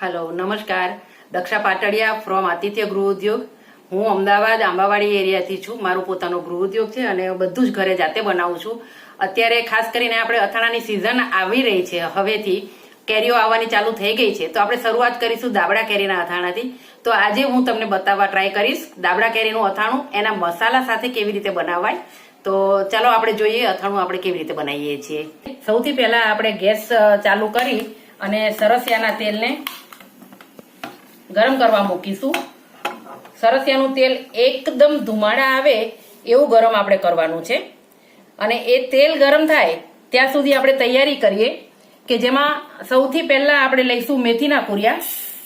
Hello नमस्कार Daksha पाटड़िया from आतिथ्य गृह उद्योग हूँ अमदावाद आंबावाड़ी एरियाथी छूं। मारो पोतानो गृह उद्योग छे अने बधुं ज घरे जाते बनावुं छुं। अत्यारे खास करीने आपणे અથાણાની सीजन आवी रही छे। हवेथी केरीओ आववानी चालू थई गई छे तो आपणे शरूआत करीशुं दाबड़ा केरीना અથાણાથી। तो आजे हूँ तमने बताववा ट्राय करीश दाबड़ा केरीनुं અથાણું एना मसाला साथे केवी रीते बनावाय। तो चलो आपणे जोईए અથાણું आपणे केवी रीते बनावीए छीए। सौथी पहेला आपणे गैस चालू करी अने सरसियाना तेलने गरम करवा मूकीशुं। सरसियानुं तेल एकदम धुमाड़ा आवे एवुं गरम आपणे करवानुं छे अने ए तेल गरम थाय त्यां सुधी आपणे तैयारी करीए के जेमां सौथी पहेला आपणे लईशुं मेथीना कूरिया।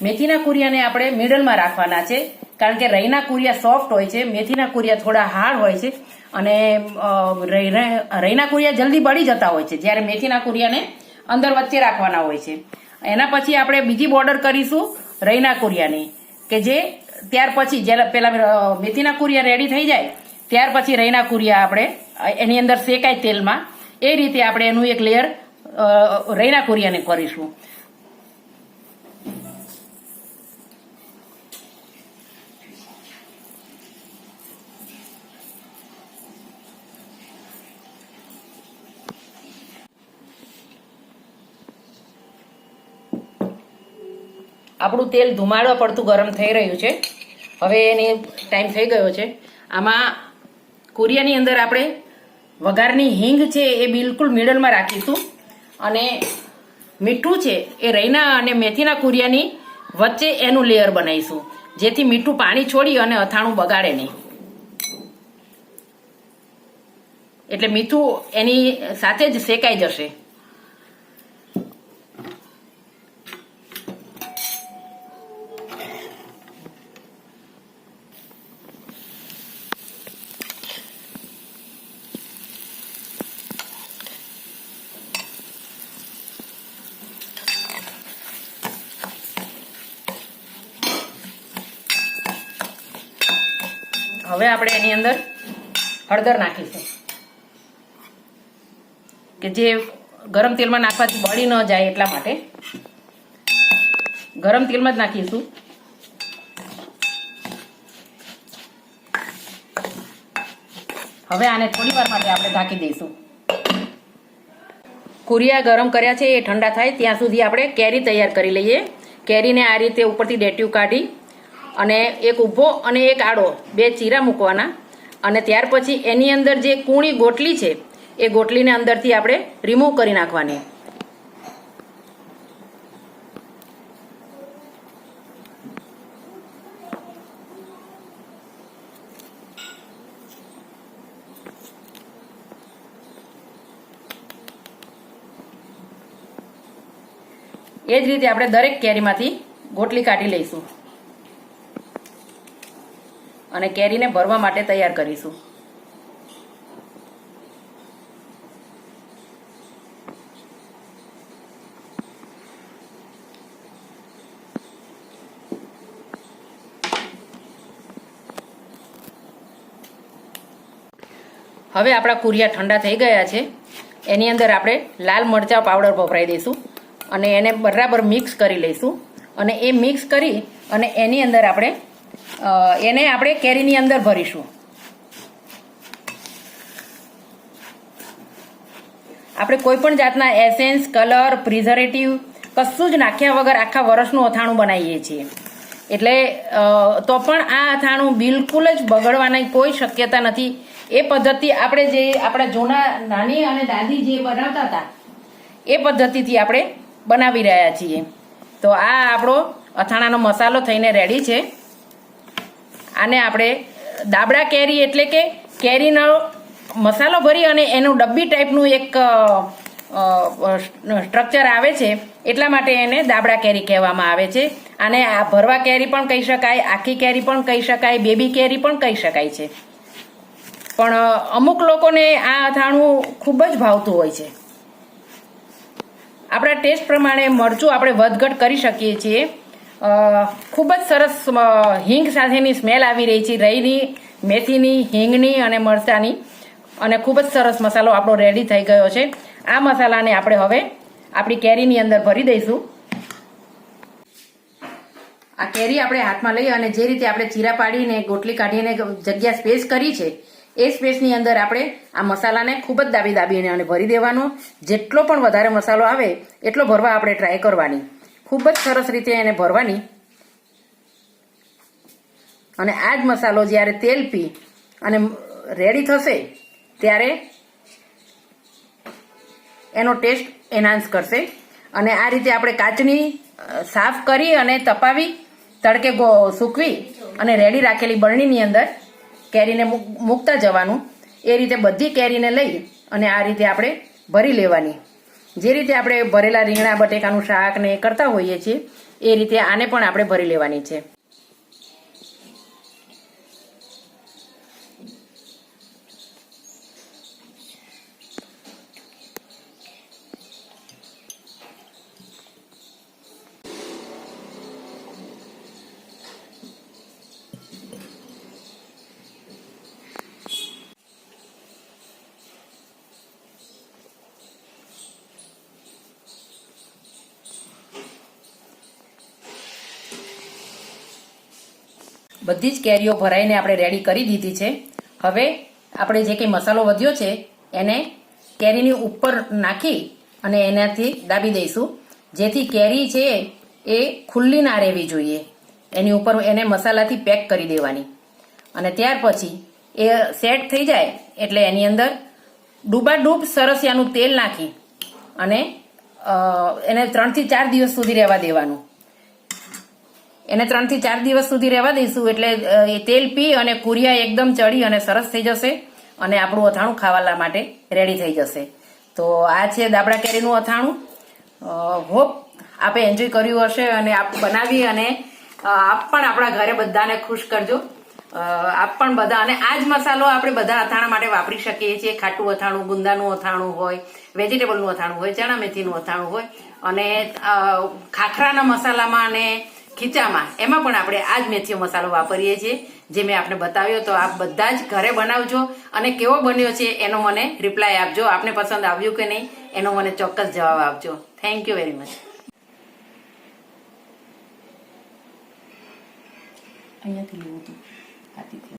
मेथीना कूरियाने आपणे मिडलमां राखवाना छे कारण के रईना कूरिया सॉफ्ट होय छे, मेथीना कूरिया थोड़ा हार्ड होय छे अने रईना कूरिया जल्दी बળી जता होय छे ज्यारे मेथीना कूरियाने अंदर वच्चे राखवाना होय छे। एना पछी आपणे बीजी बॉर्डर करीशुं रईना कूरियानी के जे त्यार पछी ज्यारे पेला मेथीना कूरिया रेडी थई जाय त्यार पछी रईना कूरिया आपणे एनी अंदर शेकाय तेलमां ए रीते आपणे एनुं एक लेयर रईना कूरियाने करीशुं। આપણું તેલ ધુમાડો પડતું ગરમ થઈ રહ્યું છે। હવે એની ટાઈમ થઈ ગયો છે। આમાં કુરિયાની અંદર આપણે વઘારની હિંગ છે એ બિલકુલ મિડલમાં રાખીશું અને મીઠું છે એ રઈના અને મેથીના કુરિયાની વચ્ચે એનું લેયર બનાવીશું જેથી મીઠું પાણી છોડી અને અથાણું બગાડે નહીં। એટલે મીઠું એની સાથે જ શેકાઈ જશે। હવે આપણે એની અંદર હળદર નાખીશું કે જે ગરમ તેલમાં નાખવાથી બળી ન જાય એટલા માટે ગરમ તેલમાં જ નાખીશું। હવે આને થોડી વાર માટે આપણે ઢાંકી દઈશું। કુરિયા ગરમ કર્યા છે એ ઠંડા થાય ત્યાં સુધી આપણે કેરી તૈયાર કરી લઈએ। કેરીને આ રીતે ઉપરથી ડેટિયું કાઢી અને એક ઊભો અને એક આડો બે ચીરા મૂકવાના અને ત્યાર પછી એની અંદર જે કૂણી ગોટલી છે એ ગોટલીને અંદરથી આપણે રિમૂવ કરી નાખવાની। એ જ રીતે આપણે દરેક કેરીમાંથી ગોટલી કાઢી લઈશું અને કેરીને ભરવા માટે તૈયાર કરીશું। હવે આપણા કુરિયા ઠંડા થઈ ગયા છે। એની અંદર આપણે લાલ મરચાં પાવડર વપરાઈ દઈશું અને એને બરાબર મિક્સ કરી લઈશું અને એ મિક્સ કરી અને એની અંદર આપણે એને આપણે કેરીની અંદર ભરીશું। આપણે કોઈ પણ જાતના એસેન્સ કલર પ્રિઝર્વેટિવ કશું જ નાખ્યા વગર આખા વર્ષનું અથાણું બનાવીએ છીએ એટલે તો પણ આ અથાણું બિલકુલ જ બગડવાની કોઈ શક્યતા નથી। એ પદ્ધતિ આપણે જે આપણા જૂના નાની અને દાદી જે બનાવતા હતા એ પદ્ધતિથી આપણે બનાવી રહ્યા છીએ। તો આ આપણો અથાણાનો મસાલો થઈને રેડી છે। આને આપણે દાબડા કેરી એટલે કે કેરીનો મસાલો ભરી અને એનું ડબ્બી ટાઈપનું એક સ્ટ્રક્ચર આવે છે એટલા માટે એને દાબડા કેરી કહેવામાં આવે છે। આને આ ભરવા કેરી પણ કહી શકાય, આખી કેરી પણ કહી શકાય, બેબી કેરી પણ કહી શકાય છે। પણ અમુક લોકોને આ અથાણું ખૂબ જ ભાવતું હોય છે। આપણા ટેસ્ટ પ્રમાણે મરચું આપણે વધઘટ કરી શકીએ છીએ। ખૂબ જ સરસ હિંગ સાથેની સ્મેલ આવી રહી છે રઈની મેથીની હિંગની અને મરચાની અને ખૂબ જ સરસ મસાલો આપણો રેડી થઈ ગયો છે। આ મસાલાને આપણે હવે આપણી કેરીની અંદર ભરી દઈશું। આ કેરી આપણે હાથમાં લઈ અને જે રીતે આપણે ચીરા પાડીને ગોટલી કાઢીને જગ્યા સ્પેસ કરી છે એ સ્પેસની અંદર આપણે આ મસાલાને ખૂબ જ દાબીને અને ભરી દેવાનો. જેટલો પણ વધારે મસાલો આવે એટલો ભરવા આપણે ટ્રાય કરવાની. ખૂબ જ સરસ રીતે એને ભરવાની. અને આ જ મસાલો જ્યારે તેલ પી અને રેડી થશે ત્યારે એનો ટેસ્ટ એન્હાન્સ કરશે. અને આ રીતે આપણે કાચની સાફ કરી અને તપાવી તડકે સૂકવી અને રેડી રાખેલી બરણીની અંદર કેરીને મૂકતા જવાનું. એ રીતે બધી કેરીને લઈ અને આ રીતે આપણે ભરી લેવાની. જે રીતે આપણે ભરેલા રીંગણા બટેકાનું શાક ને કરતા હોઈએ છીએ એ રીતે આને પણ આપણે ભરી લેવાની છે. બધી જ કેરીઓ ભરાઈને આપણે રેડી કરી દીધી છે. હવે આપણે જે કંઈ મસાલો વધ્યો છે એને કેરીની ઉપર નાખી અને એનાથી દાબી દઈશું, જેથી કેરી છે એ ખુલ્લી ના રહેવી જોઈએ. એની ઉપર એને મસાલાથી પેક કરી દેવાની. અને ત્યાર પછી એ સેટ થઈ જાય એટલે એની અંદર ડૂબાડૂબ સરસિયાનું તેલ નાખી અને એને 3 થી 4 દિવસ સુધી રહેવા દેવાનું. એને 3 થી 4 દિવસ સુધી રહેવા દઈશું એટલે એ તેલ પી અને કુરિયા એકદમ ચડી અને સરસ થઈ જશે અને આપણું અથાણું ખાવા માટે રેડી થઈ જશે. તો આ છે દાબડા કેરીનું અથાણું. હોપ આપે એન્જોય કર્યું હશે અને આપ બનાવી અને આપ પણ આપણા ઘરે બધાને ખુશ કરજો. આપ પણ બધા, અને આ જ મસાલો આપણે બધા અથાણા માટે વાપરી શકીએ છીએ. ખાટું અથાણું, ગુંદાનું અથાણું હોય, વેજીટેબલનું અથાણું હોય, ચણા મેથીનું અથાણું હોય, અને ખાખરાના મસાલામાં અને ખીચામાં એમાં પણ આપણે આ જ મેથીનો મસાલો વાપરીએ છીએ, જે મેં આપણે બતાવ્યો. તો આપ બધા જ ઘરે બનાવજો અને કેવો બન્યો છે એનો મને રિપ્લાય આપજો. આપને પસંદ આવ્યું કે નહીં એનો મને ચોક્કસ જવાબ આપજો. Thank you very much. અહીંયાથી લેવું હતું હાથીથી.